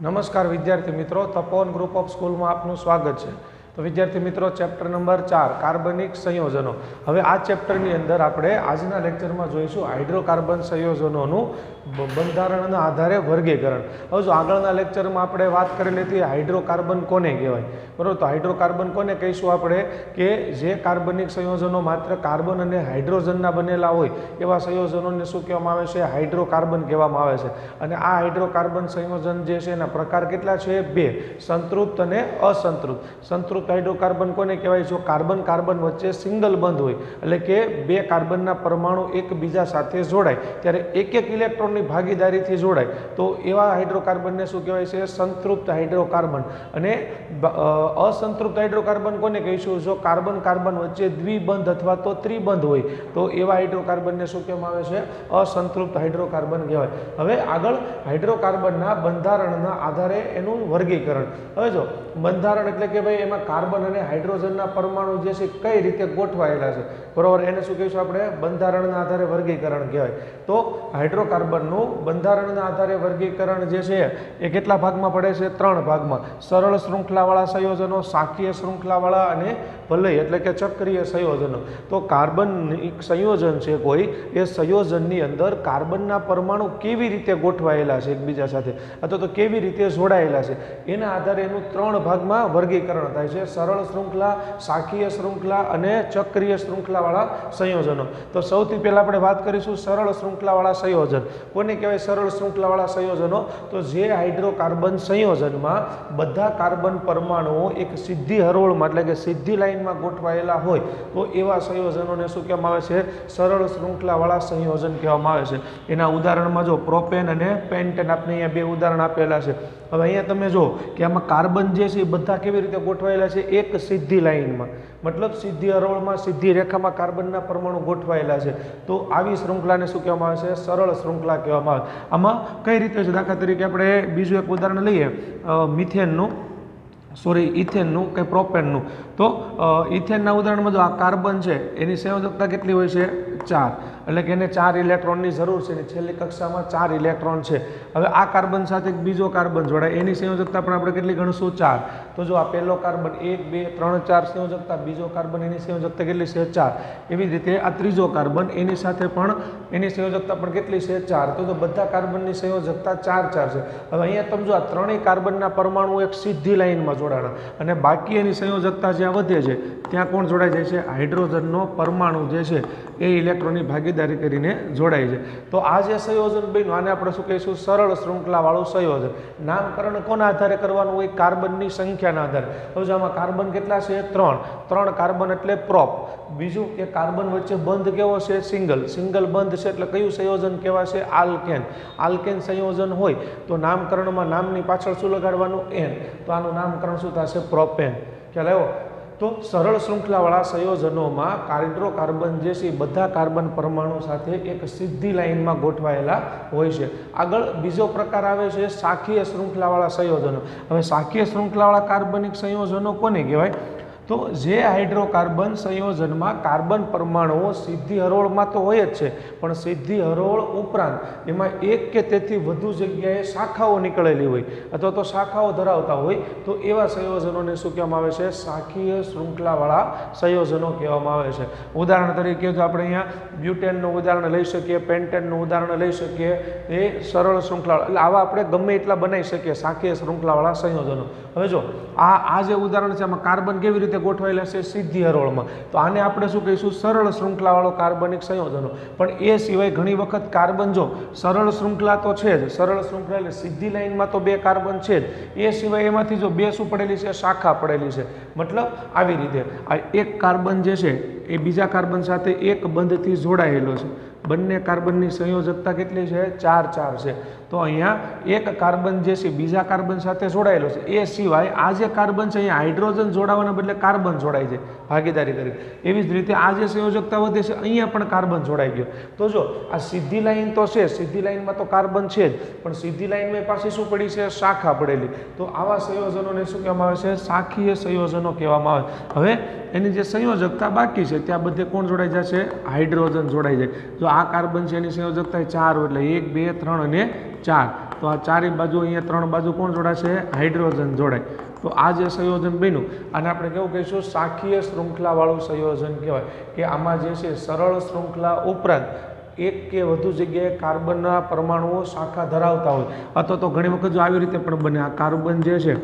નમસ્કાર વિદ્યાર્થી મિત્રો, તપોવન ગ્રુપ ઓફ સ્કૂલમાં આપનું સ્વાગત છે। તો વિદ્યાર્થી મિત્રો, ચેપ્ટર નંબર 4 કાર્બનિક સંયોજનો। હવે આ ચેપ્ટરની અંદર આપણે આજના લેક્ચરમાં જોઈશું હાઇડ્રોકાર્બન સંયોજનોનું બંધારણના આધારે વર્ગીકરણ। હવે જો આગળના લેક્ચરમાં આપણે વાત કરેલી હતી હાઇડ્રોકાર્બન કોને કહેવાય, બરાબર। તો હાઇડ્રોકાર્બન કોને કહીશું આપણે કે જે કાર્બનિક સંયોજનો માત્ર કાર્બન અને હાઇડ્રોજનના બનેલા હોય એવા સંયોજનોને શું કહેવામાં આવે છે? હાઇડ્રોકાર્બન કહેવામાં આવે છે। અને આ હાઇડ્રોકાર્બન સંયોજન જે છે એના પ્રકાર કેટલા છે? 2, સંતૃપ્ત અને અસંતૃપ્ત। સંતૃપ્ત હાઇડ્રોકાર્બન કોને કહેવાય? જો કાર્બન કાર્બન વચ્ચે સિંગલ બંધ હોય, એટલે કે 2 કાર્બનના પરમાણુ એકબીજા સાથે જોડાય ત્યારે એક ઇલેક્ટ્રોનની ભાગીદારીથી જોડાય તો એવા હાઇડ્રોકાર્બનને શું કહેવાય છે? સંતૃપ્ત હાઇડ્રોકાર્બન। અને અસંતૃપ્ત હાઇડ્રોકાર્બન કોને કહીશું? જો કાર્બન કાર્બન વચ્ચે દ્વિબંધ અથવા તો ત્રિબંધ હોય તો એવા હાઇડ્રોકાર્બનને શું કહેવામાં આવે છે? અસંતૃપ્ત હાઇડ્રોકાર્બન કહેવાય। હવે આગળ હાઇડ્રોકાર્બનના બંધારણના આધારે એનું વર્ગીકરણ। હવે જો બંધારણ એટલે કે ભાઈ એમાં કાર્બન અને હાઇડ્રોજનના પરમાણુ જે છે કઈ રીતે ગોઠવાયેલા છે, બરોબર, એને શું કહીશું આપણે? બંધારણના આધારે વર્ગીકરણ કહેવાય। તો હાઇડ્રોકાર્બનનું બંધારણના આધારે વર્ગીકરણ જે છે એ કેટલા ભાગમાં પડે છે? 3 ભાગમાં। સરળ શૃંખલાવાળા સંયોજનો, શાખીય શૃંખલાવાળા અને વલય એટલે કે ચક્રીય સંયોજનો। તો કાર્બનિક સંયોજન છે કોઈ, એ સંયોજનની અંદર કાર્બનના પરમાણુ કેવી રીતે ગોઠવાયેલા છે એકબીજા સાથે અથવા તો કેવી રીતે જોડાયેલા છે એના આધારે એનું 3 ભાગમાં વર્ગીકરણ થાય છે: સરળ શૃંખલા, શાખીય શૃંખલા અને ચક્રીય શૃંખલાવાળા સંયોજનો। તો સૌથી પહેલા આપણે વાત કરીશું સરળ શૃંખલાવાળા સંયોજન। કોને કહેવાય સરળ શૃંખલાવાળા સંયોજનો? તો જે હાઇડ્રોકાર્બન સંયોજનમાં બધા કાર્બન પરમાણુઓ એક સીધી હરોળમાં એટલે કે સીધી લાઈનમાં ગોઠવાયેલા હોય તો એવા સંયોજનોને શું કહેવામાં આવે છે? સરળ શૃંખલાવાળા સંયોજન કહેવામાં આવે છે। એના ઉદાહરણમાં જો પ્રોપેન અને પેન્ટેન, આપણે અહીંયા 2 ઉદાહરણ આપેલા છે। હવે અહીંયા તમે જો કે આમાં કાર્બન જે છે એ બધા કેવી રીતે ગોઠવાયેલા છે? એક સીધી લાઈનમાં, મતલબ સીધી હરોળમાં સીધી રેખામાં કાર્બનના પરમાણુ ગોઠવાયેલા છે। તો આવી શૃંખલાને શું કહેવામાં આવે છે? સરળ શૃંખલા કહેવામાં આવે। આમાં કઈ રીતે છે? દાખલા તરીકે આપણે બીજું એક ઉદાહરણ લઈએ, ઇથેનનું કે પ્રોપેનનું। તો ઇથેનના ઉદાહરણમાં જો આ કાર્બન છે એની સંયોજકતા કેટલી હોય છે? 4, એટલે કે એને 4 ઇલેક્ટ્રોનની જરૂર છે, એની છેલ્લી કક્ષામાં 4 ઇલેક્ટ્રોન છે। હવે આ કાર્બન સાથે બીજો કાર્બન જોડાય, એની સંયોજકતા પણ આપણે કેટલી ગણશું? 4। તો જો આ પહેલો કાર્બન 1, 2, 3, 4 સંયોજકતા, બીજો કાર્બન એની સંયોજકતા કેટલી છે? 4। એવી જ રીતે આ ત્રીજો કાર્બન એની સાથે પણ એની સંયોજકતા પણ કેટલી છે? 4। તો બધા કાર્બનની સંયોજકતા 4 4 છે। હવે અહીંયા તમે જો આ 3 કાર્બનના પરમાણુ એક સીધી લાઈનમાં જોડાણા અને બાકી એની સંયોજકતા જ્યાં વધે છે ત્યાં કોણ જોડાઈ જાય છે? હાઇડ્રોજનનો પરમાણુ જે છે એ ઇલેક્ટ્રોનની ભાગીદારી કરીને જોડાય છે। તો આ જે સંયોજન બન્યું આને આપણે શું કહીશું? સરળ શૃંખલાવાળું સંયોજન। નામકરણ કોના આધારે કરવાનું હોય? કાર્બનની સંખ્યાના આધારે। હવે આમાં કાર્બન કેટલા છે? 3 કાર્બન એટલે પ્રોપ। બીજું કે કાર્બન વચ્ચે બંધ કેવો છે? સિંગલ બંધ છે, એટલે કયું સંયોજન કહેવાશે? આલ્કેન। આલ્કેન સંયોજન હોય તો નામકરણમાં નામની પાછળ શું લગાડવાનું? એન। તો આનું નામકરણ શું થશે? પ્રોપેન। ખ્યાલ આવ્યો? તો સરળ શૃંખલાવાળા સંયોજનોમાં હાઇડ્રોકાર્બન જે છે બધા કાર્બન પરમાણુ સાથે એક સીધી લાઈનમાં ગોઠવાયેલા હોય છે। આગળ બીજો પ્રકાર આવે છે શાખીય શૃંખલાવાળા સંયોજનો। હવે શાખીય શૃંખલાવાળા કાર્બનિક સંયોજનો કોને કહેવાય? તો જે હાઇડ્રોકાર્બન સંયોજનમાં કાર્બન પરમાણુઓ સીધી હરોળમાં તો હોય જ છે, પણ સીધી હરોળ ઉપરાંત એમાં એક કે તેથી વધુ જગ્યાએ શાખાઓ નીકળેલી હોય અથવા તો શાખાઓ ધરાવતા હોય તો એવા સંયોજનોને શું કહેવામાં આવે છે? શાખીય શૃંખલાવાળા સંયોજનો કહેવામાં આવે છે। ઉદાહરણ તરીકે જો આપણે અહીંયા બ્યુટેનનું ઉદાહરણ લઈ શકીએ, પેન્ટેનનું ઉદાહરણ લઈ શકીએ, એ સરળ શૃંખલાવાળા, એટલે આવા આપણે ગમે એટલા બનાવી શકીએ શાખીય શૃંખલાવાળા સંયોજનો। હવે જો આ જે ઉદાહરણ છે આમાં કાર્બન કેવી રીતે ગોઠવાયેલા છે? સીધી હરોળમાં, તો આને આપણે શું કહીશું? સરળ શૃંખલાવાળો કાર્બનિક સંયોજનો। પણ એ સિવાય ઘણી વખત કાર્બન જો સરળ શૃંખલા તો છે જ, સરળ શૃંખલા એટલે સીધી લાઈનમાં તો 2 કાર્બન છે જ, એ સિવાય એમાંથી જો 2 શું પડેલી છે? શાખા પડેલી છે। મતલબ આવી રીતે આ એક કાર્બન જે છે એ બીજા કાર્બન સાથે એક બંધથી જોડાયેલો છે। બંને કાર્બનની સંયોજકતા કેટલી છે? 4 4 છે। તો અહીંયા એક કાર્બન જે છે બીજા કાર્બન સાથે જોડાયેલો છે, એ સિવાય આ જે કાર્બન છે અહીંયા હાઇડ્રોજન જોડાવાના બદલે કાર્બન જોડાય છે ભાગીદારી કરી। એવી જ રીતે આ જે સંયોજકતા વધે છે અહીંયા પણ કાર્બન જોડાઈ ગયો। તો જો આ સીધી લાઈન તો છે, સીધી લાઈનમાં તો કાર્બન છે જ, પણ સીધી લાઈનમાં પાછી શું પડી છે? શાખા પડેલી। તો આવા સંયોજનોને શું કહેવામાં આવે છે? શાખીય સંયોજનો કહેવામાં આવે। હવે એની જે સંયોજકતા બાકી છે ત્યાં બધે કોણ જોડાઈ જશે? હાઇડ્રોજન જોડાઈ જાય। જો આ કાર્બન છે એની સંયોજકતા 4 એટલે 1, 2, 3 અને 4। तो आ चारे बाजू अहींया 3 बाजू कोण जोड़ाशे हाइड्रोजन जोड़ाय तो आ जे संयोजन बन्युं आने आपणे केवुं कहीशुं शाखीय श्रृंखलावाळुं संयोजन कहेवाय के आमां जे छे सरळ श्रृंखला उपरांत एक के वधु जग्याए कार्बनना परमाणुओ शाखा धरावता होय अथवा तो घणी वखत जो આવી રીતે પણ બને आ कार्बन जे छे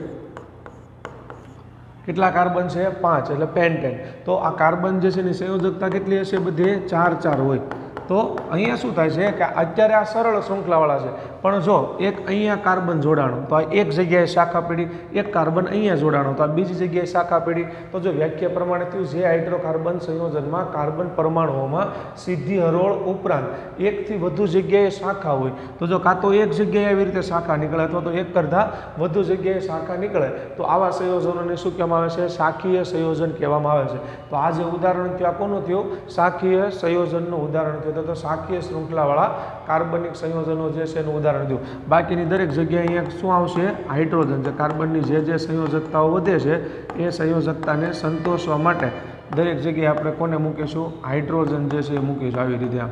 કેટલા કાર્બન છે 5 એટલે પેન્ટેન તો આ કાર્બન જે છે એની સંયોજકતા કેટલી હશે બધે 4 હોય તો અહીંયા શું થાય છે કે અત્યારે આ સરળ શૃંખલાવાળા છે પણ જો એક અહીંયા કાર્બન જોડાણો તો આ એક જગ્યાએ શાખા પડી એક કાર્બન અહીંયા જોડાણો તો આ બીજી જગ્યાએ શાખા પડી તો જો વ્યાખ્યા પ્રમાણે થયું જે હાઇડ્રોકાર્બન સંયોજનમાં કાર્બન પરમાણુઓમાં સીધી હરોળ ઉપરાંત એકથી વધુ જગ્યાએ શાખા હોય તો જો કાં તો એક જગ્યાએ આવી રીતે શાખા નીકળે અથવા તો એક કરતાં વધુ જગ્યાએ શાખા નીકળે તો આવા સંયોજનોને શું કહેવામાં આવે છે શાખીય સંયોજન કહેવામાં આવે છે તો આ જે ઉદાહરણ થયું આ કોનું થયું શાખીય સંયોજનનું ઉદાહરણ થયું તો શાખીય શ્રૃંખલાવાળા કાર્બનિક સંયોજનો જે છે એનું ઉદાહરણ દઉં બાકીની દરેક જગ્યાએ અહીંયા શું આવશે હાઇડ્રોજન જે કાર્બનની જે સંયોજકતાઓ વધે છે એ સંયોજકતાને સંતોષવા માટે દરેક જગ્યાએ આપણે કોને મૂકીશું હાઇડ્રોજન જે છે એ મૂકીશું આવી રીતે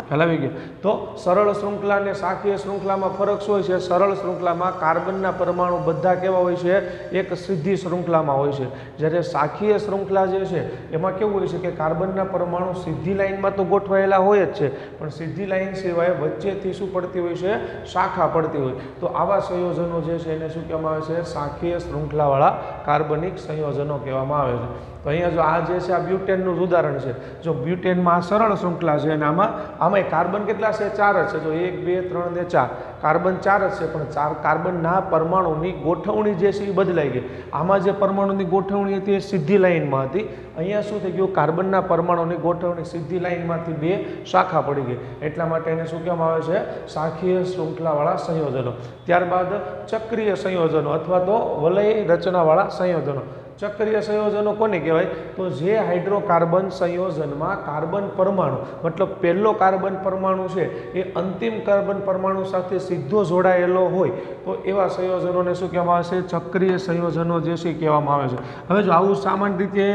ખ્યાલ આવી ગયો તો સરળ શ્રૃંખલા અને શાખીય શ્રૃંખલામાં ફરક શું હોય છે સરળ શ્રૃંખલામાં કાર્બનના પરમાણુ બધા કેવા હોય છે એક સીધી શ્રૃંખલામાં હોય છે જ્યારે શાખીય શ્રૃંખલા જે છે એમાં કેવું હોય છે કે કાર્બનના પરમાણુ સીધી લાઇનમાં તો ગોઠવાયેલા હોય જ છે પણ સીધી લાઇન સિવાય વચ્ચેથી શું પડતી હોય છે શાખા પડતી હોય તો આવા સંયોજનો જે છે એને શું કહેવામાં આવે છે શાખીય શ્રૃંખલાવાળા કાર્બનિક સંયોજનો કહેવામાં આવે છે તો અહીંયા જો આ જે છે આ બ્યુટેનનું ઉદાહરણ છે જો બ્યુટેનમાં આ સરળ શ્રૃંખલા છે અને આમાંય કાર્બન કેટલા છે 4 જ છે જો 1 2 3 ને 4 કાર્બન 4 જ છે પણ 4 કાર્બનના પરમાણુની ગોઠવણી જે છે એ બદલાઈ ગઈ આમાં જે પરમાણુની ગોઠવણી હતી એ સીધી લાઇનમાં હતી અહીંયા શું થઈ ગયું કાર્બનના પરમાણુની ગોઠવણી સીધી લાઇનમાંથી 2 શાખા પડી ગઈ એટલા માટે એને શું કહેવામાં આવે છે શાખીય શ્રૃંખલાવાળા સંયોજનો ત્યારબાદ ચક્રીય સંયોજનો અથવા તો વલય રચનાવાળા સંયોજનો ચક્રીય સંયોજનો કોને કહેવાય તો જે હાઇડ્રોકાર્બન સંયોજનમાં કાર્બન પરમાણુ મતલબ પહેલો કાર્બન પરમાણુ છે એ અંતિમ કાર્બન પરમાણુ સાથે સીધો જોડાયેલો હોય તો એવા સંયોજનોને શું કહેવામાં આવે છે ચક્રીય સંયોજનો જે છે કહેવામાં આવે છે હવે જો આવું સામાન્ય રીતે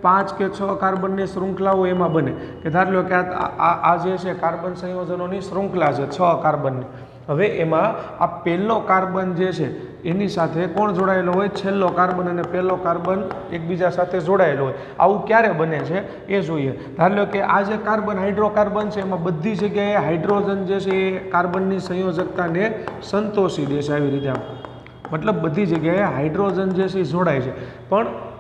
5 કે 6 કાર્બનની શ્રૃંખલાઓ એમાં બને કે ધાર લો કે આ જે છે કાર્બન સંયોજનોની શ્રૃંખલા છે 6 કાર્બનની હવે એમાં આ પહેલો કાર્બન જે છે એની સાથે કોણ જોડાયેલો હોય છેલ્લો કાર્બન અને પહેલો કાર્બન એકબીજા સાથે જોડાયેલો હોય આવું ક્યારે બને છે એ જોઈએ ધારો લો કે આ જે કાર્બન હાઇડ્રોકાર્બન છે એમાં બધી જગ્યાએ હાઇડ્રોજન જે છે એ કાર્બનની સંયોજકતાને સંતોષી દે છે આવી રીતે મતલબ બધી જગ્યાએ હાઇડ્રોજન જે છે એ જોડાય છે પણ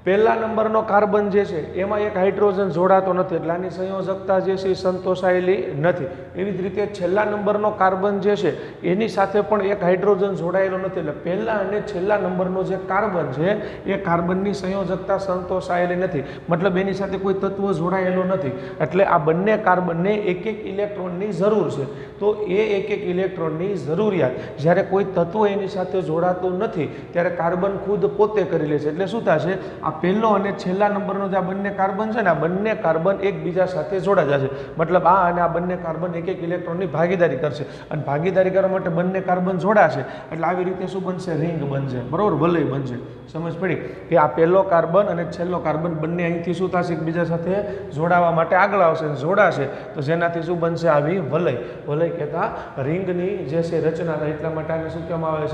પહેલા નંબરનો કાર્બન જે છે એમાં એક હાઇડ્રોજન જોડાતો નથી એટલે આની સંયોજકતા જે છે એ સંતોષાયેલી નથી એવી જ રીતે છેલ્લા નંબરનો કાર્બન જે છે એની સાથે પણ એક હાઇડ્રોજન જોડાયેલો નથી એટલે પહેલા અને છેલ્લા નંબરનો જે કાર્બન છે એ કાર્બનની સંયોજકતા સંતોષાયેલી નથી મતલબ એની સાથે કોઈ તત્વ જોડાયેલો નથી એટલે આ બંને કાર્બનને એક ઇલેક્ટ્રોનની જરૂર છે તો એ એક ઇલેક્ટ્રોનની જરૂરિયાત જ્યારે કોઈ તત્વ એની સાથે જોડાતું નથી ત્યારે કાર્બન ખુદ પોતે કરી લે છે એટલે શું થશે આ પહેલો અને છેલ્લા નંબરનો જે આ બંને કાર્બન છે ને આ બંને કાર્બન એકબીજા સાથે જોડાઈ જશે મતલબ આ અને આ બંને કાર્બન એક ઇલેક્ટ્રોનની ભાગીદારી કરશે અને ભાગીદારી કરવા માટે બંને કાર્બન જોડાશે એટલે આવી રીતે શું બનશે રિંગ બનશે બરાબર વલય બનશે સમજ પડી કે આ પહેલો કાર્બન અને છેલ્લો કાર્બન બંને અહીંથી શું થશે એકબીજા સાથે જોડાવા માટે આગળ આવશે જોડાશે તો જેનાથી શું બનશે આવી વલય કહેતા રિંગની જે છે રચના થાય એટલા માટે આને શું કહેવામાં આવે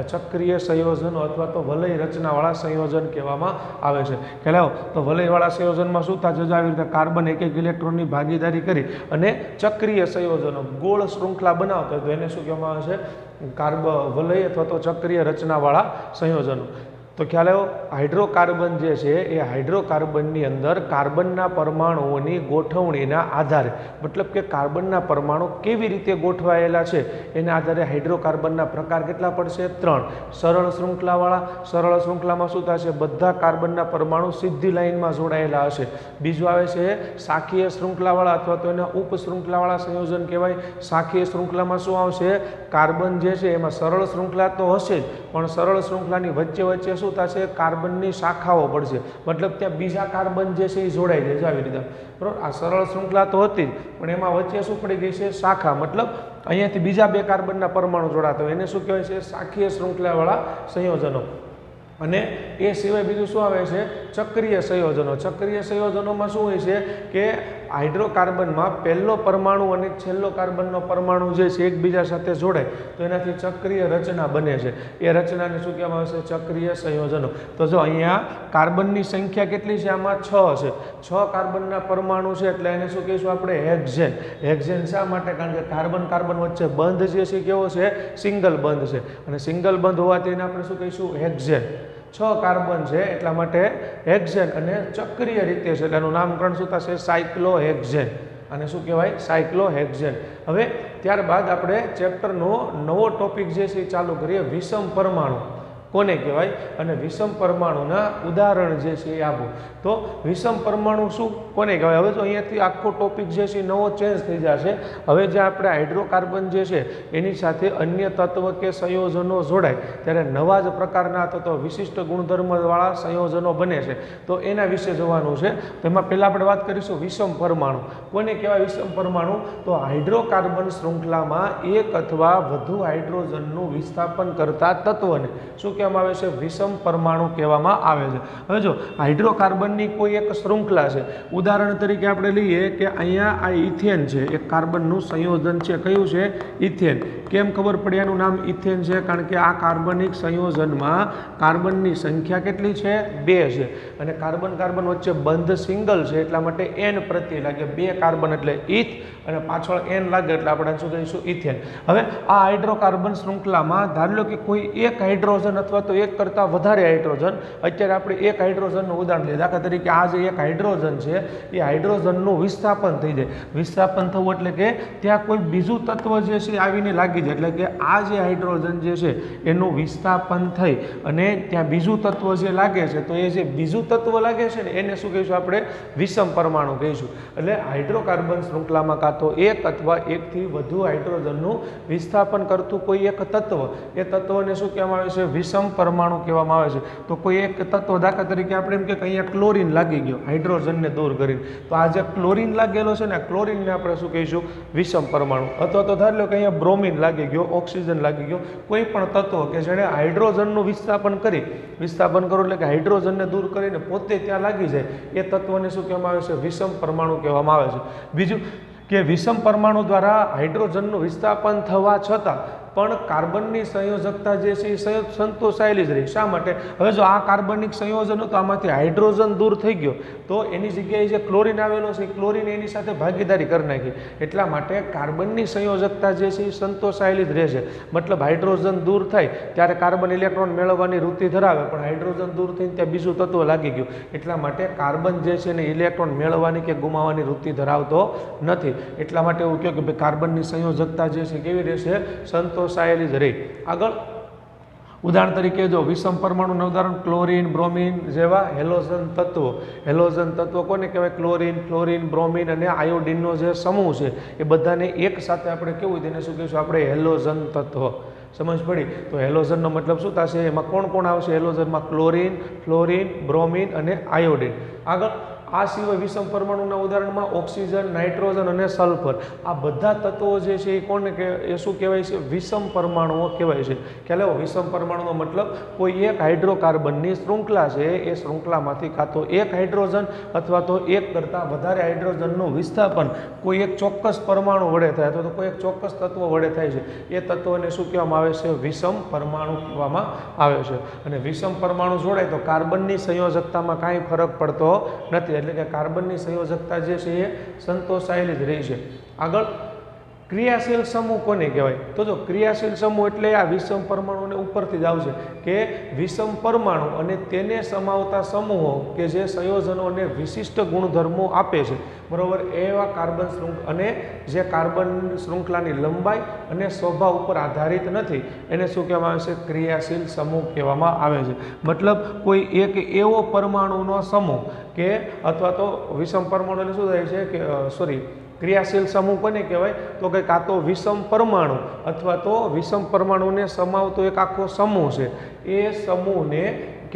છે ચક્રીય સંયોજનો અથવા તો વલય રચનાવાળા સંયોજન કહેવામાં આવે છે ખ્યાલ તો વલયવાળા સંયોજનમાં શું થશે આવી રીતે કાર્બન એક ઇલેક્ટ્રોનની ભાગીદારી કરી અને ચક્રીય સંયોજનો ગોળ શ્રૃંખલા બનાવતા તો એને શું કહેવામાં આવે છે વલય અથવા તો ચક્રીય રચનાવાળા સંયોજનો તો ખ્યાલ આવ્યો હાઇડ્રોકાર્બન જે છે એ હાઇડ્રોકાર્બનની અંદર કાર્બનના પરમાણુઓની ગોઠવણીના આધારે મતલબ કે કાર્બનના પરમાણુ કેવી રીતે ગોઠવાયેલા છે એના આધારે હાઇડ્રોકાર્બનના પ્રકાર કેટલા પડશે 3 સરળ શ્રૃંખલામાં શું થશે બધા કાર્બનના પરમાણુ સીધી લાઇનમાં જોડાયેલા હશે બીજું આવે છે શાખીય શ્રૃંખલાવાળા અથવા તો એના ઉપશ્રૃંખલાવાળા સંયોજન કહેવાય શાખીય શ્રૃંખલામાં શું આવશે કાર્બન જે છે એમાં સરળ શ્રૃંખલા તો હશે જ પણ સરળ શ્રૃંખલાની વચ્ચે શું થશે કાર્બનની શાખાઓ પડશે મતલબ ત્યાં બીજા કાર્બન જે છે એ જોડાઈ જાય છે આવી રીતે બરાબર આ સરળ શ્રૃંખલા તો હતી પણ એમાં વચ્ચે શું પડી ગઈ છે શાખા મતલબ અહીંયાથી બીજા 2 કાર્બનના પરમાણુ જોડાતા હોય એને શું કહેવાય છે શાખીય શ્રૃંખલાવાળા સંયોજનો અને એ સિવાય બીજું શું આવે છે ચક્રીય સંયોજનોમાં શું હોય છે કે હાઇડ્રોકાર્બનમાં પહેલો પરમાણુ અને છેલ્લો કાર્બનનો પરમાણુ જે છે એકબીજા સાથે જોડાય તો એનાથી ચક્રીય રચના બને છે. એ રચનાને શું કહેવામાં આવે છે? ચક્રીય સંયોજનો. તો જો અહીંયા કાર્બનની સંખ્યા કેટલી છે? આમાં 6 છે. 6 કાર્બનના પરમાણુ છે એટલે એને શું કહીશું આપણે? હેક્ઝેન. હેક્ઝેન શા માટે? કારણ કે કાર્બન કાર્બન વચ્ચે બંધ જે છે કેવો છે? સિંગલ બંધ છે, અને સિંગલ બંધ હોવાથી એને આપણે શું કહીશું? હેક્ઝેન. 6 કાર્બન છે એટલા માટે હેક્ઝેન, અને ચક્રીય રીતે છે એટલે એનું નામકરણ શું થશે? સાયક્લોહેક્ઝેન. અને શું કહેવાય? સાયક્લોહેક્ઝેન. હવે ત્યારબાદ આપણે ચેપ્ટરનો નવો ટોપિક જે છે એ ચાલુ કરીએ. વિષમ પરમાણુ કોને કહેવાય અને વિષમ પરમાણુના ઉદાહરણ જે છે એ આપો. તો વિષમ પરમાણુ શું કોને કહેવાય? હવે તો અહીંયાથી આખો ટોપિક જે છે નવો ચેન્જ થઈ જશે. હવે જે આપણે હાઇડ્રોકાર્બન જે છે એની સાથે અન્ય તત્વ કે સંયોજનો જોડાય ત્યારે નવા જ પ્રકારના તત્વો વિશિષ્ટ ગુણધર્મવાળા સંયોજનો બને છે. તો એના વિશે જોવાનું છે. તો એમાં પહેલાં આપણે વાત કરીશું વિષમ પરમાણુ કોને કહેવાય? વિષમ પરમાણુ તો હાઇડ્રોકાર્બન શૃંખલામાં એક અથવા વધુ હાઇડ્રોજનનું વિસ્થાપન કરતા તત્વને શું કહેવામાં આવે છે? વિષમ પરમાણુ કહેવામાં આવે છે. હવે જો હાઇડ્રોકાર્બનની કોઈ એક શૃંખલા છે, ઉદાહરણ તરીકે આપણે લઈએ કે અહીંયા આ ઇથેન છે, એક કાર્બનનું સંયોજન છે. કયું છે? ઇથેન. કેમ ખબર પડી આનું નામ ઇથેન છે? કારણ કે આ કાર્બનિક સંયોજનમાં કાર્બનની સંખ્યા કેટલી છે? 2 છે, અને કાર્બન કાર્બન વચ્ચે બંધ સિંગલ છે એટલા માટે n પ્રત્યય લાગે. 2 કાર્બન એટલે ઇથ, અને પાછળ n લાગે એટલે આપણે શું કહીશું? ઇથેન. હવે આ હાઇડ્રોકાર્બન શૃંખલામાં ધારી લો કે કોઈ એક હાઇડ્રોજન અથવા તો એક કરતાં વધારે હાઇડ્રોજન, અત્યારે આપણે એક હાઇડ્રોજનનું ઉદાહરણ લઈએ. દાખલા તરીકે આ જે એક હાઇડ્રોજન છે એ હાઇડ્રોજનનું વિસ્થાપન થઈ જાય. વિસ્થાપન થવું એટલે કે ત્યાં કોઈ બીજું તત્વ જે છે આવીને લાગી જાય, એટલે કે આ જે હાઇડ્રોજન જે છે એનું વિસ્થાપન થઈ અને ત્યાં બીજું તત્વ જે લાગે છે તો એ જે બીજું તત્વ લાગે છે ને એને શું કહીશું આપણે? વિષમ પરમાણુ કહીશું. એટલે હાઇડ્રોકાર્બન શૃંખલામાં કાં તો એક અથવા એકથી વધુ હાઇડ્રોજનનું વિસ્થાપન કરતું કોઈ એક તત્વ, એ તત્વને શું કહેવામાં આવે છે? વિષમ પરમાણુ કહેવામાં આવે છે. તો કોઈ એક તત્વ, દાખલા તરીકે આપણે એમ કે અહીંયા ક્લોરીન લાગી ગયો હાઇડ્રોજનને દૂર કરીને, તો આ જે ક્લોરીન લાગેલો છે ને ક્લોરીનને આપણે શું કહીશું? વિષમ પરમાણુ. અથવા તો ધારી લો કે અહીંયા બ્રોમિન લાગી ગયો, ઓક્સિજન લાગી ગયો, કોઈ પણ તત્વ કે જેણે હાઇડ્રોજનનું વિસ્થાપન કરો એટલે કે હાઇડ્રોજનને દૂર કરીને પોતે ત્યાં લાગી જાય, એ તત્વને શું કહેવામાં આવે છે? વિષમ પરમાણુ કહેવામાં આવે છે. બીજું કે વિષમ પરમાણુ દ્વારા હાઇડ્રોજનનું વિસ્થાપન થવા છતાં પણ કાર્બનની સંયોજકતા જે છે એ સંતોષાયેલી જ રહી. શા માટે? હવે જો આ કાર્બનિક સંયોજન તો આમાંથી હાઇડ્રોજન દૂર થઈ ગયો તો એની જગ્યાએ જે ક્લોરીન આવેલો છે ક્લોરીન એની સાથે ભાગીદારી કરી નાખી, એટલા માટે કાર્બનની સંયોજકતા જે છે એ સંતોષાયેલી જ રહેશે. મતલબ હાઇડ્રોજન દૂર થાય ત્યારે કાર્બન ઇલેક્ટ્રોન મેળવવાની વૃત્તિ ધરાવે, પણ હાઇડ્રોજન દૂર થઈને ત્યાં બીજું તત્વ લાગી ગયું, એટલા માટે કાર્બન જે છે ને ઇલેક્ટ્રોન મેળવવાની કે ગુમાવવાની વૃત્તિ ધરાવતો નથી. એટલા માટે એવું કહ્યું કે ભાઈ કાર્બનની સંયોજકતા જે છે કેવી રહેશે? સંતોષાયેલી જ રહી. આગળ ઉદાહરણ તરીકે જો વિષમ પરમાણુનું ઉદાહરણ ક્લોરીન, બ્રોમિન જેવા હેલોજન તત્વો. હેલોજન તત્વો કોને કહેવાય? ક્લોરીન, ફ્લોરીન, બ્રોમિન અને આયોડિનનો જે સમૂહ છે એ બધાને એક સાથે આપણે કેવું તેને શું કહીશું આપણે? હેલોજન તત્વ. સમજ પડી? તો હેલોજનનો મતલબ શું થશે? એમાં કોણ કોણ આવશે હેલોજનમાં? ક્લોરીન, ફ્લોરીન, બ્રોમિન અને આયોડિન. આગળ આ સિવાય વિષમ પરમાણુના ઉદાહરણમાં ઓક્સિજન, નાઇટ્રોજન અને સલ્ફર, આ બધા તત્વો જે છે એ કોને એ શું કહેવાય છે? વિષમ પરમાણુઓ કહેવાય છે. ખ્યાલ આવ્યો? વિષમ પરમાણુનો મતલબ કોઈ એક હાઇડ્રોકાર્બનની શૃંખલા છે, એ શૃંખલામાંથી કાં તો એક હાઇડ્રોજન અથવા તો એક કરતાં વધારે હાઇડ્રોજનનું વિસ્થાપન કોઈ એક ચોક્કસ પરમાણુ વડે થાય અથવા તો કોઈ એક ચોક્કસ તત્વ વડે થાય છે, એ તત્વને શું કહેવામાં આવે છે? વિષમ પરમાણુ કહેવામાં આવે છે. અને વિષમ પરમાણુ જોડાય તો કાર્બનની સંયોજકતામાં કાંઈ ફરક પડતો નથી, એટલે કે કાર્બનની સંયોજકતા જે છે એ સંતોષાયેલી જ રહી છે. આગળ ક્રિયાશીલ સમૂહ કોને કહેવાય? તો જો ક્રિયાશીલ સમૂહ એટલે આ વિષમ પરમાણુને ઉપરથી જ આવશે કે વિષમ પરમાણુ અને તેને સમાવતા સમૂહો કે જે સંયોજનોને વિશિષ્ટ ગુણધર્મો આપે છે, બરોબર, એવા કાર્બન અને જે કાર્બન શૃંખલાની લંબાઈ અને સ્વભાવ ઉપર આધારિત નથી, એને શું કહેવામાં આવે છે? ક્રિયાશીલ સમૂહ કહેવામાં આવે છે. મતલબ કોઈ એક એવો પરમાણુનો સમૂહ કે અથવા તો વિષમ પરમાણુ એટલે શું થાય છે કે ક્રિયાશીલ સમૂહ કોને કહેવાય? તો કે કાં તો વિષમ પરમાણુ અથવા તો વિષમ પરમાણુને સમાવતો એક આખો સમૂહ છે, એ સમૂહને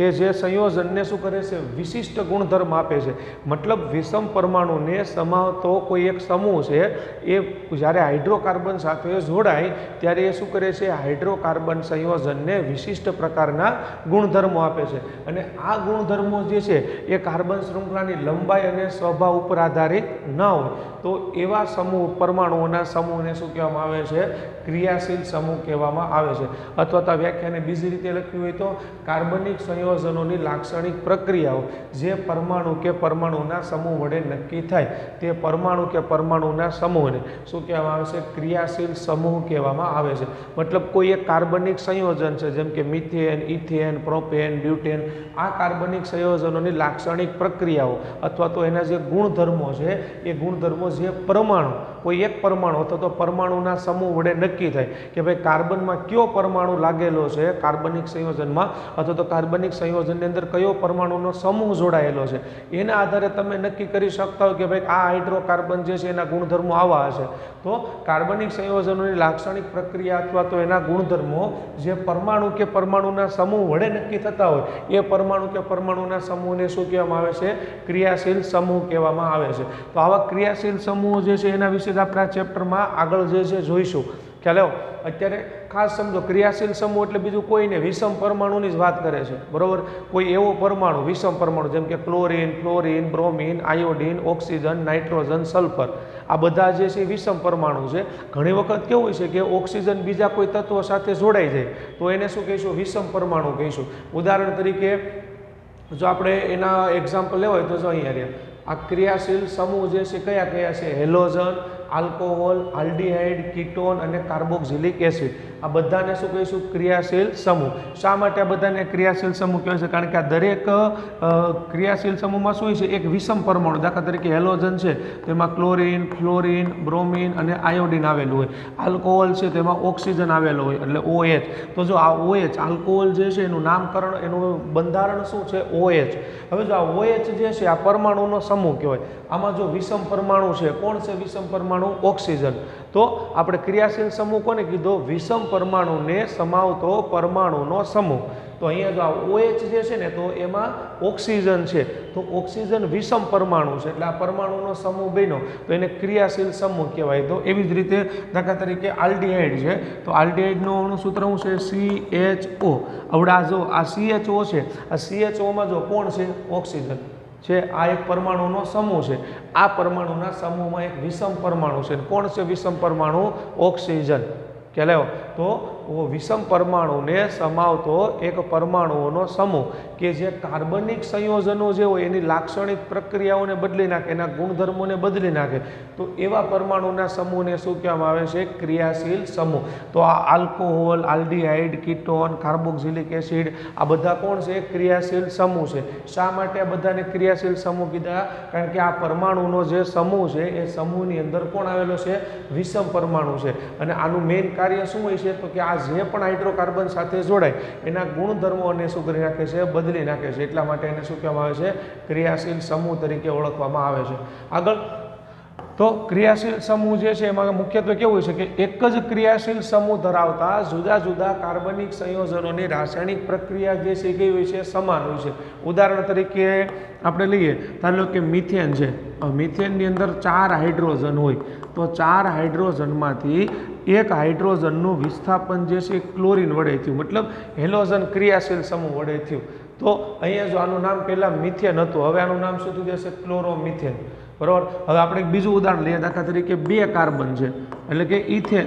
કે જે સંયોજનને શું કરે છે, વિશિષ્ટ ગુણધર્મ આપે છે. મતલબ વિષમ પરમાણુને સમાવતો કોઈ એક સમૂહ છે એ જ્યારે હાઇડ્રોકાર્બન સાથે જોડાય ત્યારે એ શું કરે છે, હાઇડ્રોકાર્બન સંયોજનને વિશિષ્ટ પ્રકારના ગુણધર્મો આપે છે. અને આ ગુણધર્મો જે છે એ કાર્બન શૃંખલાની લંબાઈ અને સ્વભાવ ઉપર આધારિત ન હોય તો એવા સમૂહ પરમાણુઓના સમૂહને શું કહેવામાં આવે છે, ક્રિયાશીલ સમૂહ કહેવામાં આવે છે. અથવા તો વ્યાખ્યાને બીજી રીતે લખ્યું હોય તો કાર્બનિક સંયોજનોની લાક્ષણિક પ્રક્રિયાઓ જે પરમાણુ કે પરમાણુના સમૂહ વડે નક્કી થાય તે પરમાણુ કે પરમાણુના સમૂહને શું કહેવામાં આવે છે, ક્રિયાશીલ સમૂહ કહેવામાં આવે છે. મતલબ કોઈ એક કાર્બનિક સંયોજન છે જેમ કે મિથેન, ઇથેન, પ્રોપેન, બ્યુટેન, આ કાર્બનિક સંયોજનોની લાક્ષણિક પ્રક્રિયાઓ અથવા તો એના જે ગુણધર્મો છે એ ગુણધર્મો જે પરમાણુ કોઈ એક પરમાણુ અથવા તો પરમાણુના સમૂહ વડે નક્કી થાય કે ભાઈ કાર્બનમાં કયો પરમાણુ લાગેલો છે કાર્બનિક સંયોજનમાં અથવા તો કાર્બનિક સંયોજનની અંદર કયો પરમાણુનો સમૂહ જોડાયેલો છે, એના આધારે તમે નક્કી કરી શકતા હો કે ભાઈ આ હાઇડ્રોકાર્બન જે છે એના ગુણધર્મો આવા હશે. તો કાર્બનિક સંયોજનોની લાક્ષણિક પ્રક્રિયા અથવા તો એના ગુણધર્મો જે પરમાણુ કે પરમાણુના સમૂહ વડે નક્કી થતા હોય એ પરમાણુ કે પરમાણુના સમૂહને શું કહેવામાં આવે છે, ક્રિયાશીલ સમૂહ કહેવામાં આવે છે. તો આવા ક્રિયાશીલ સમૂહ જે છે એના વિશે આપણે આ ચેપ્ટરમાં આગળ જે છે જોઈશું. ખ્યાલ આવ્યો? અત્યારે ખાસ સમજો, ક્રિયાશીલ સમૂહ એટલે બીજું કોઈ નહીં, વિષમ પરમાણુની જ વાત કરે છે, બરોબર. કોઈ એવો પરમાણુ વિષમ પરમાણુ જેમ કે chlorine, fluorine, bromine, iodine, oxygen, nitrogen, sulphur, આ બધા જે છે વિષમ પરમાણુ છે. ઘણી વખત કેવું હોય છે કે ઓક્સિજન બીજા કોઈ તત્વો સાથે જોડાઈ જાય તો એને શું કહીશું, વિષમ પરમાણુ કહીશું. ઉદાહરણ તરીકે જો આપણે એના એક્ઝામ્પલ લેવા હોય તો જો અહીંયા રહ્યા આ ક્રિયાશીલ સમૂહ જે છે કયા કયા છે, હેલોજન, આલ્કોહોલ, આલ્ડીહાઇડ, કીટોન અને કાર્બોક્સિલિક એસિડ, આ બધાને શું કહીશું, ક્રિયાશીલ સમૂહ. શા માટે આ બધાને ક્રિયાશીલ સમૂહ કહેવાય છે? કારણ કે આ દરેક ક્રિયાશીલ સમૂહમાં શું હોય છે, એક વિષમ પરમાણુ, દાખલા તરીકે હેલોજન છે તેમાં ક્લોરીન, ફ્લોરીન, બ્રોમિન અને આયોડીન આવેલું હોય. આલ્કોહોલ છે તેમાં ઓક્સિજન આવેલો હોય એટલે OH. તો જો આ OH આલ્કોહોલ જે છે એનું નામકરણ, એનું બંધારણ શું છે, OH. હવે જો આ OH જે છે આ પરમાણુનો સમૂહ કહેવાય. આમાં જો વિષમ પરમાણુ છે, કોણ છે વિષમ પરમાણુ? ઓક્સિજન. તો આપણે ક્રિયાશીલ સમૂહ કોને કીધો? વિષમ પરમાણુને સમાવતો પરમાણુનો સમૂહ. તો અહીંયા જો આ OH જે છે ને તો એમાં ઓક્સિજન છે, તો ઓક્સિજન વિષમ પરમાણુ છે એટલે આ પરમાણુનો સમૂહ બન્યો તો એને ક્રિયાશીલ સમૂહ કહેવાય. તો એવી જ રીતે દાખલા તરીકે આલ્ડીહાઇડ છે તો આલ્ડીહાઇડનું સૂત્ર શું છે, CHO. આવડા જો આ CHO છે, આ CHOમાં જો કોણ છે, ઓક્સિજન છે, આ એક પરમાણુનો સમૂહ છે. આ પરમાણુના સમૂહમાં એક વિષમ પરમાણુ છે. કોણ છે વિષમ પરમાણુ? ઓક્સિજન. ખ્યાલ આવ્યો? તો વિષમ પરમાણુને સમાવતો એક પરમાણુઓનો સમૂહ કે જે કાર્બનિક સંયોજનો જે હોય એની લાક્ષણિક પ્રક્રિયાઓને બદલી નાખે, એના ગુણધર્મોને બદલી નાખે, તો એવા પરમાણુના સમૂહને શું કહેવામાં આવે છે, ક્રિયાશીલ સમૂહ. તો આ alcohol, aldehyde, ketone, carboxylic acid, આ બધા કોણ છે, ક્રિયાશીલ સમૂહ છે. શા માટે આ બધાને ક્રિયાશીલ સમૂહ કીધા? કારણ કે આ પરમાણુનો જે સમૂહ છે એ સમૂહની અંદર કોણ આવેલો છે, વિષમ પરમાણુ છે. અને આનું મેઇન કાર્ય શું હોય છે, તો કે આ જે પણ હાઇડ્રોકાર્બન સાથે જોડાય એના ગુણધર્મોને શું કરી નાખે છે, બદલી નાખે છે. એટલા માટે એને શું કહેવામાં આવે છે, ક્રિયાશીલ સમૂહ તરીકે ઓળખવામાં આવે છે. આગળ તો ક્રિયાશીલ સમૂહ જે છે એમાં મુખ્યત્વે કેવું હોય છે કે એક જ ક્રિયાશીલ સમૂહ ધરાવતા જુદા જુદા કાર્બનિક સંયોજનોની રાસાયણિક પ્રક્રિયા જે છે કેવી હોય છે, સમાન હોય છે. ઉદાહરણ તરીકે આપણે લઈએ ધારો કે મિથેન છે, મિથેનની અંદર 4 હાઇડ્રોજન હોય તો 4 હાઇડ્રોજનમાંથી એક હાઇડ્રોજનનું વિસ્થાપન જે છે ક્લોરીન વડે થયું, મતલબ હેલોજન ક્રિયાશીલ સમૂહ વડે થયું. તો અહીંયા જો આનું નામ પહેલાં મિથેન હતું, હવે આનું નામ શું થઈ જશે, ક્લોરોમિથેન. બરાબર. હવે આપણે એક બીજું ઉદાહરણ લઈએ, દાખલા તરીકે 2 કાર્બન છે એટલે કે ઇથેન.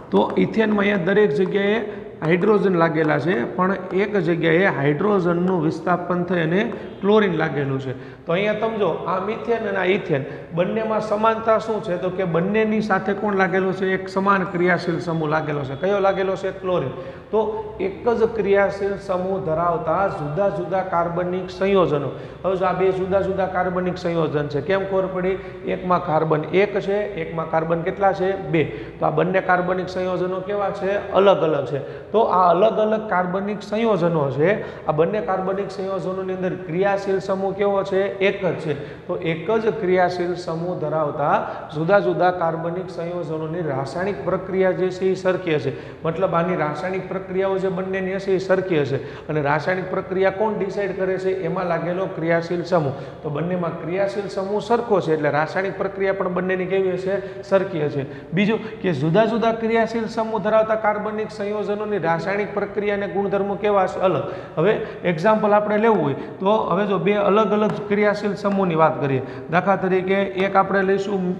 તો ઇથેનમાં અહીંયા દરેક જગ્યાએ હાઇડ્રોજન લાગેલા છે પણ એક જગ્યાએ હાઇડ્રોજનનું વિસ્થાપન થઈ અને ક્લોરીન લાગેલું છે. તો અહીંયા સમજો આ મિથેન અને આ ઇથેન બંનેમાં સમાનતા શું છે, તો કે બંનેની સાથે કોણ લાગેલું છે, એક સમાન ક્રિયાશીલ સમૂહ લાગેલો છે. કયો લાગેલો છે, ક્લોરીન. તો એક જ ક્રિયાશીલ સમૂહ ધરાવતા જુદા જુદા કાર્બનિક સંયોજનો. હવે જો આ 2 જુદા જુદા કાર્બનિક સંયોજન છે, કેમ ખબર પડી? એકમાં કાર્બન 1 છે, એકમાં કાર્બન કેટલા છે, 2. તો આ બંને કાર્બનિક સંયોજનો કેવા છે, અલગ અલગ છે. તો આ અલગ અલગ કાર્બનિક સંયોજનો છે, આ બંને કાર્બનિક સંયોજનોની અંદર ક્રિયાશીલ સમૂહ કેવો છે? એક જ છે. તો એક જ ક્રિયાશીલ સમૂહ ધરાવતા જુદા જુદા કાર્બનિક સંયોજનોની રાસાયણિક પ્રક્રિયા જે છે એ સરખી હશે. મતલબ આની રાસાયણિક પ્રક્રિયાઓ જે બંનેની હશે એ સરખી હશે, અને રાસાયણિક પ્રક્રિયા કોણ ડિસાઇડ કરે છે? એમાં લાગેલો ક્રિયાશીલ સમૂહ. તો બંનેમાં ક્રિયાશીલ સમૂહ સરખો છે એટલે રાસાયણિક પ્રક્રિયા પણ બંનેની કેવી હશે? સરખી હશે. બીજું કે જુદા જુદા ક્રિયાશીલ સમૂહ ધરાવતા કાર્બનિક સંયોજનોની રાસાયણિક પ્રક્રિયા અને ગુણધર્મો કેવા હશે? અલગ. હવે એક્ઝામ્પલ આપણે લેવું હોય તો હવે જો બે અલગ અલગ ક્રિયાશીલ સમૂહની વાત કરીએ. દાખલા તરીકે એક આપણે લઈશું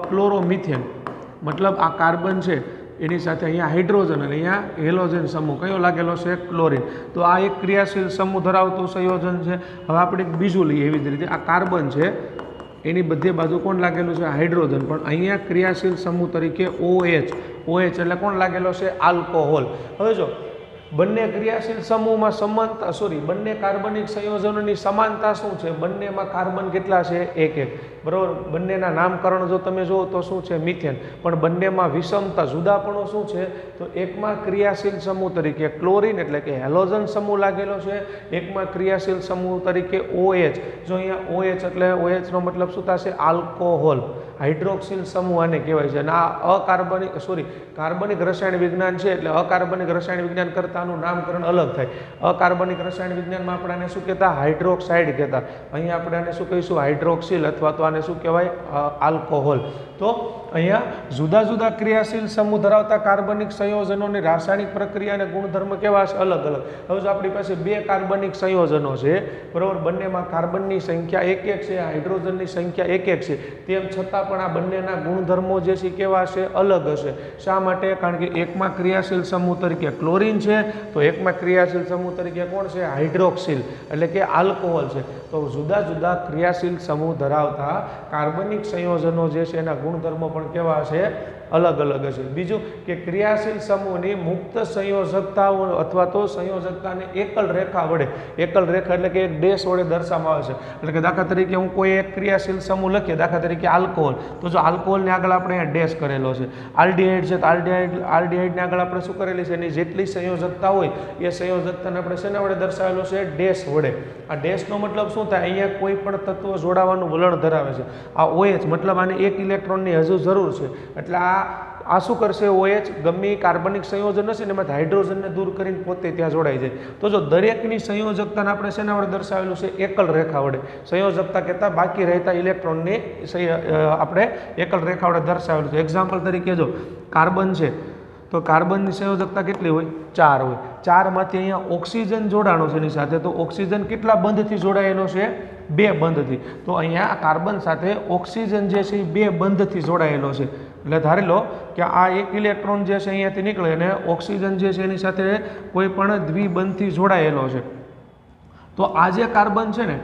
ક્લોરોમિથેન, મતલબ આ કાર્બન છે એની સાથે અહીંયા હાઇડ્રોજન અને અહીંયા હેલોજન સમૂહ કયો લાગેલો છે? ક્લોરિન. તો આ એક ક્રિયાશીલ સમૂહ ધરાવતું સંયોજન છે. હવે આપણે એક બીજું લઈએ એવી જ રીતે આ કાર્બન છે એની બધી બાજુ કોણ લાગેલું છે? હાઇડ્રોજન. પણ અહીંયા ક્રિયાશીલ સમૂહ તરીકે OH એટલે કોણ લાગેલો છે? આલ્કોહોલ. હવે જો બંને ક્રિયાશીલ સમૂહમાં બંને કાર્બનિક સંયોજનોની સમાનતા શું છે? બંનેમાં કાર્બન કેટલા છે? એક એક. બરાબર. બંનેના નામકરણ જો તમે જુઓ તો શું છે? મિથેન. પણ બંનેમાં વિષમતા જુદાપણો શું છે? તો એકમાં ક્રિયાશીલ સમૂહ તરીકે ક્લોરિન એટલે કે હેલોજન સમૂહ લાગેલો છે, એકમાં ક્રિયાશીલ સમૂહ તરીકે OH. જો અહીંયા OH એટલે OH નો મતલબ શું થશે? આલ્કોહોલ. હાઇડ્રોક્સિલ સમૂહ આને કહેવાય છે. અને આ કાર્બનિક રસાયણ વિજ્ઞાન છે એટલે અકાર્બનિક રસાયણ વિજ્ઞાન કરતાનું નામકરણ અલગ થાય. અકાર્બનિક રસાયણ વિજ્ઞાનમાં આપણે આને શું કહેતા? હાઇડ્રોક્સાઇડ કહેતા. અહીંયા આપણે આને શું કહીશું? હાઇડ્રોક્સિલ, અથવા તો આને શું કહેવાય? આલ્કોહોલ. તો અહીંયા જુદા જુદા ક્રિયાશીલ સમૂહ ધરાવતા કાર્બનિક સંયોજનોની રાસાયણિક પ્રક્રિયા અને ગુણધર્મ કેવા છે? અલગ અલગ. હવે જો આપણી પાસે બે કાર્બનિક સંયોજનો છે, બરાબર, બંનેમાં કાર્બનની સંખ્યા એક છે, હાઇડ્રોજનની સંખ્યા એક છે, તેમ છતાં પણ આ બંનેના ગુણધર્મો જે છે કેવા છે? અલગ હશે. શા માટે? કારણ કે એકમાં ક્રિયાશીલ સમૂહ તરીકે ક્લોરિન છે તો એકમાં ક્રિયાશીલ સમૂહ તરીકે કોણ છે? હાઇડ્રોક્સિલ એટલે કે આલ્કોહોલ છે. તો જુદા જુદા ક્રિયાશીલ સમૂહ ધરાવતા કાર્બનિક સંયોજનો જે છે એના ગુણધર્મો પણ કેવા છે? અલગ અલગ હશે. બીજું કે ક્રિયાશીલ સમૂહની મુક્ત સંયોજકતાઓ અથવા તો સંયોજકતાને એકલ રેખા એટલે કે એક ડેશ વડે દર્શાવવામાં આવે છે. એટલે કે દાખલા તરીકે હું કોઈ એક ક્રિયાશીલ સમૂહ લખીએ, દાખલા તરીકે આલ્કોહોલ, તો જો આલ્કોહોલને આગળ આપણે અહીંયા ડેશ કરેલો છે. આલ્ડિહાઇડ છે તો આલ્ડિહાઇડને આગળ આપણે શું કરેલી છે? એની જેટલી સંયોજકતા હોય એ સંયોજકતાને આપણે શેના વડે દર્શાવેલો છે? ડેશ વડે. આ ડેશનો મતલબ શું થાય? અહીંયા કોઈ પણ તત્વ જોડાવાનું વલણ ધરાવે છે. આ OH મતલબ આને એક ઇલેક્ટ્રોનની હજુ જરૂર છે, એટલે આ શું કરશે? OH ગમે કાર્બનિક સંયોજન હશે ને એમાંથી હાઇડ્રોજનને દૂર કરીને પોતે ત્યાં જોડાઈ જાય. તો જો દરેકની સંયોજકતાને આપણે શેના વડે દર્શાવેલું છે? એકલ રેખા વડે. સંયોજકતા કહેતા બાકી રહેતા ઇલેક્ટ્રોનની આપણે એકલ રેખા વડે દર્શાવેલું છે. એક્ઝામ્પલ તરીકે જો કાર્બન છે તો કાર્બનની સંયોજકતા કેટલી હોય? 4 હોય. 4માંથી અહીંયા ઓક્સિજન જોડાણો છે એની સાથે, તો ઓક્સિજન કેટલા બંધથી જોડાયેલો છે? 2 બંધથી. તો અહીંયા આ કાર્બન સાથે ઓક્સિજન જે છે એ 2 બંધથી જોડાયેલો છે. એટલે ધારી લો કે આ એક ઇલેક્ટ્રોન જે છે અહીંયાથી નીકળે અને ઓક્સિજન જે છે એની સાથે કોઈ પણ દ્વિબંધથી જોડાયેલો છે. તો આ જે કાર્બન છે ને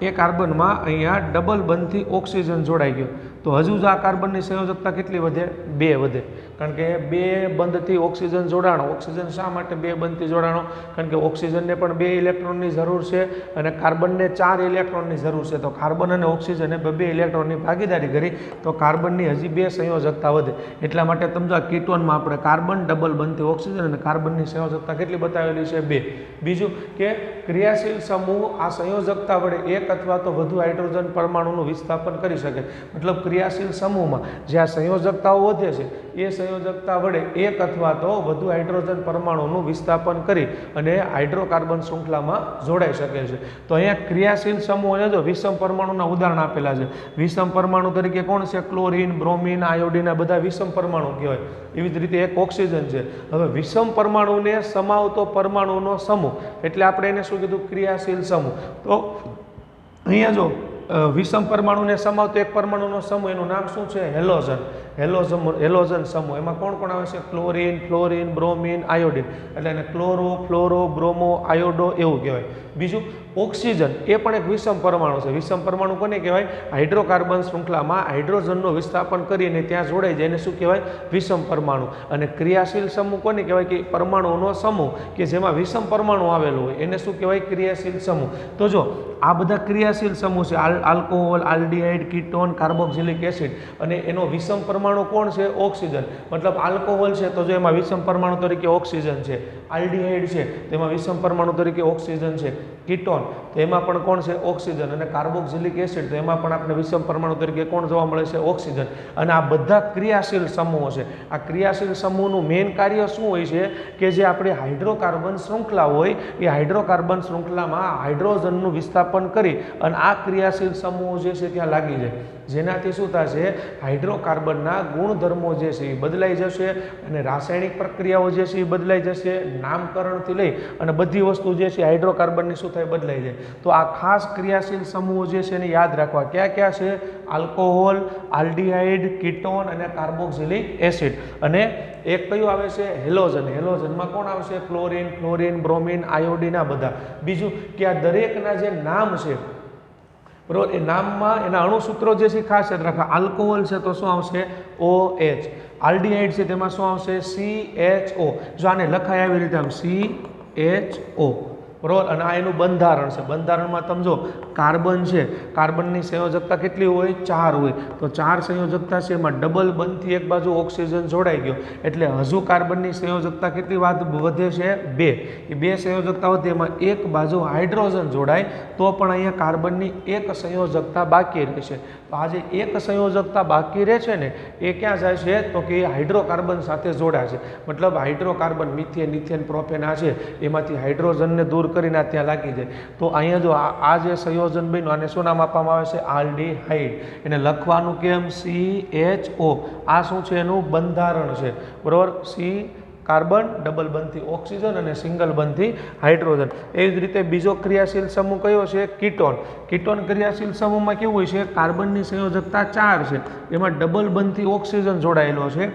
એ કાર્બનમાં અહીંયા ડબલ બંધથી ઓક્સિજન જોડાઈ ગયો. તો હજુ જ આ કાર્બનની સંયોજકતા કેટલી વધે? 2 વધે. કારણ કે 2 બંધથી ઓક્સિજન જોડાણો. ઓક્સિજન શા માટે 2 બંધથી જોડાણો? કારણ કે ઓક્સિજનને પણ 2 ઇલેક્ટ્રોનની જરૂર છે અને કાર્બનને 4 ઇલેક્ટ્રોનની જરૂર છે. તો કાર્બન અને ઓક્સિજને 2 ઇલેક્ટ્રોનની ભાગીદારી કરી તો કાર્બનની હજી 2 સંયોજકતા વધે. એટલા માટે સમજો આ કીટોનમાં આપણે કાર્બન ડબલ બંધથી ઓક્સિજન અને કાર્બનની સંયોજકતા કેટલી બતાવેલી છે? 2. બીજું કે ક્રિયાશીલ સમૂહ આ સંયોજકતા વડે એક અથવા તો વધુ હાઇડ્રોજન પરમાણુનું વિસ્થાપન કરી શકે. મતલબ ક્રિયાશીલ સમૂહમાં જે આ સંયોજકતાઓ વધે છે એ સંયોજકતા વડે એક અથવા તો વધુ હાઇડ્રોજન પરમાણુનું વિસ્થાપન કરી અને હાઇડ્રોકાર્બન શૃંખલામાં જોડાઈ શકે છે. તો અહીંયા ક્રિયાશીલ સમૂહ જો વિષમ પરમાણુના ઉદાહરણ આપેલા છે. વિષમ પરમાણુ તરીકે કોણ છે? ક્લોરિન, બ્રોમિન, આયોડિન, આ બધા વિષમ પરમાણુ કહેવાય. એવી જ રીતે એક ઓક્સિજન છે. હવે વિષમ પરમાણુને સમાવતો પરમાણુનો સમૂહ એટલે આપણે એને શું કીધું? ક્રિયાશીલ સમૂહ. તો અહીંયા જો વિષમ પરમાણુને સમાવતો એક પરમાણુનો સમૂહ, એનું નામ શું છે? હેલોજન સમૂહ. એમાં કોણ કોણ આવે છે? Chlorine, fluorine, bromine, iodine. એટલે એને ક્લોરો, ફ્લોરો, બ્રોમો, આયોડો એવું કહેવાય. બીજું ઓક્સિજન એ પણ એક વિષમ પરમાણુ છે. વિષમ પરમાણુ કોને કહેવાય? હાઇડ્રોકાર્બન શૃંખલામાં હાઇડ્રોજનનું વિસ્થાપન કરીને ત્યાં જોડાઈ જાય એને શું કહેવાય? વિષમ પરમાણુ. અને ક્રિયાશીલ સમૂહ કોને કહેવાય? કે પરમાણુઓનો સમૂહ કે જેમાં વિષમ પરમાણુ આવેલો હોય એને શું કહેવાય? ક્રિયાશીલ સમૂહ. તો જો આ બધા ક્રિયાશીલ સમૂહ છે, alcohol, aldehyde, ketone, carboxylic acid, અને એનો વિષમ પરમાણુ કોણ છે? ઓક્સિજન. મતલબ આલ્કોહોલ છે તો જો એમાં વિષમ પરમાણુ તરીકે ઓક્સિજન છે. આલ્ડીહાઇડ છે તો એમાં વિષમ પરમાણુ તરીકે ઓક્સિજન છે. કીટોન તો એમાં પણ કોણ છે? ઓક્સિજન. અને કાર્બોક્સિલિક એસિડ તો એમાં પણ આપણે વિષમ પરમાણુ તરીકે કોણ જોવા મળે છે? ઓક્સિજન. અને આ બધા ક્રિયાશીલ સમૂહો છે. આ ક્રિયાશીલ સમૂહનું મેઇન કાર્ય શું હોય છે? કે જે આપણી હાઇડ્રોકાર્બન શૃંખલા હોય એ હાઇડ્રોકાર્બન શૃંખલામાં હાઇડ્રોજનનું વિસ્થાપન કરી અને આ ક્રિયાશીલ સમૂહો જે છે ત્યાં લાગી જાય, જેનાથી શું થશે? હાઇડ્રોકાર્બનના ગુણધર્મો જે છે એ બદલાઈ જશે અને રાસાયણિક પ્રક્રિયાઓ જે છે એ બદલાઈ જશે. નામકરણથી લઈ અને બધી વસ્તુ જે છે હાઇડ્રોકાર્બનની શું થાય? બદલાઈ જાય. તો આ ખાસ ક્રિયાશીલ સમૂહો જે છે એને યાદ રાખવા. ક્યાં ક્યાં છે? આલ્કોહોલ, આલ્ડીહાઇડ, કીટોન અને કાર્બોક્સિલિક એસિડ. અને એક કયું આવે છે? હેલોજન. હેલોજનમાં કોણ આવશે? ક્લોરીન, ફ્લોરીન, બ્રોમિન, આયોડિન, આ બધા. બીજું કે આ દરેકના જે નામ છે બરોબર, એ નામમાં એના અણુસૂત્રો જે છે ખાસ યાદ રાખવા. આલ્કોહોલ છે તો શું આવશે? OH. આલ્ડીહાઇડ છે તેમાં શું આવશે? CHO. જો આને લખાય આવી રીતે આમ CHO બરોબર. અને આ એનું બંધારણ છે. બંધારણમાં તમે જો કાર્બન છે, કાર્બનની સંયોજકતા કેટલી હોય? 4 હોય. તો 4 સંયોજકતા છે એમાં ડબલ બંધથી એક બાજુ ઓક્સિજન જોડાઈ ગયો એટલે હજુ કાર્બનની સંયોજકતા કેટલી વધે છે? 2. એ 2 સંયોજકતા વધે એમાં એક બાજુ હાઇડ્રોજન જોડાય તો પણ અહીંયા કાર્બનની એક સંયોજકતા બાકી રહેશે. તો આ જે એક સંયોજકતા બાકી રહે છે ને એ ક્યાં જાય છે? તો કે એ હાઇડ્રોકાર્બન સાથે જોડાશે. મતલબ હાઇડ્રોકાર્બન મિથેન, ઇથેન, પ્રોપેન આ છે એમાંથી હાઇડ્રોજનને દૂર કરીને ત્યાં લાગી જાય. તો અહીંયા જો આ જે સંયોજન બન્યું આને શું નામ આપવામાં આવે છે? આલ્ડીહાઇડ. એને લખવાનું કેમ? CHO. આ શું છે? એનું બંધારણ છે બરોબર. કાર્બન, ડબલ બંધથી ઓક્સિજન અને સિંગલ બંધથી હાઇડ્રોજન. એવી જ રીતે બીજો ક્રિયાશીલ સમૂહ કયો છે? કીટોન. કીટોન ક્રિયાશીલ સમૂહમાં કેવું હોય છે? કાર્બનની સંયોજકતા 4 છે એમાં ડબલ બંધથી ઓક્સિજન જોડાયેલો છે.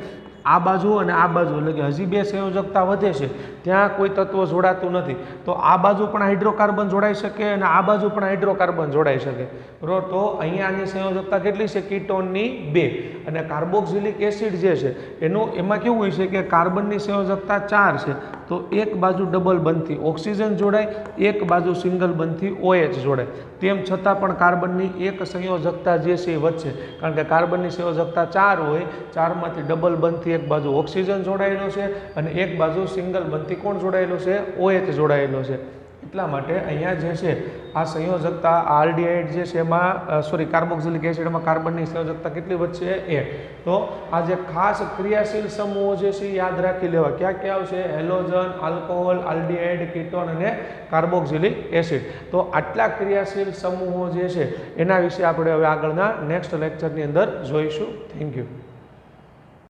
આ બાજુ અને આ બાજુ એટલે કે હજી 2 સંયોજકતા વધે છે ત્યાં કોઈ તત્વ જોડાતું નથી. તો આ બાજુ પણ હાઇડ્રોકાર્બન જોડાઈ શકે અને આ બાજુ પણ હાઇડ્રોકાર્બન જોડાઈ શકે બરોબર. તો અહીંયા આની સંયોજકતા કેટલી છે? કીટોનની 2. અને કાર્બોક્સિલિક એસિડ જે છે એમાં કેવું હોય છે કે કાર્બનની સંયોજકતા 4 છે તો એક બાજુ ડબલ બંધથી ઓક્સિજન જોડાય, એક બાજુ સિંગલ બંધથી OH જોડાય. તેમ છતાં પણ કાર્બનની એક સંયોજકતા જે છે એ વધશે કારણ કે કાર્બનની સંયોજકતા 4 હોય, 4માંથી ડબલ બંધથી એક બાજુ ઓક્સિજન જોડાયેલો છે અને એક બાજુ સિંગલ બંધથી કોણ જોડાયેલો છે? OH જોડાયેલો છે. એટલા માટે અહીંયા જે છે આ સંયોજકતા આલ્ડીહાઇડ જે છે એમાં કાર્બોક્સિલિક એસિડમાં કાર્બનની સંયોજકતા કેટલી વધશે? 1. તો આ જે ખાસ ક્રિયાશીલ સમૂહો જે છે યાદ રાખી લેવા. ક્યાં ક્યાં આવશે? હેલોજન, આલ્કોહોલ, આલ્ડીહાઇડ, કીટોન અને કાર્બોક્સિલિક એસિડ. તો આટલા ક્રિયાશીલ સમૂહો જે છે એના વિશે આપણે હવે આગળના નેક્સ્ટ લેક્ચરની અંદર જોઈશું. Thank you.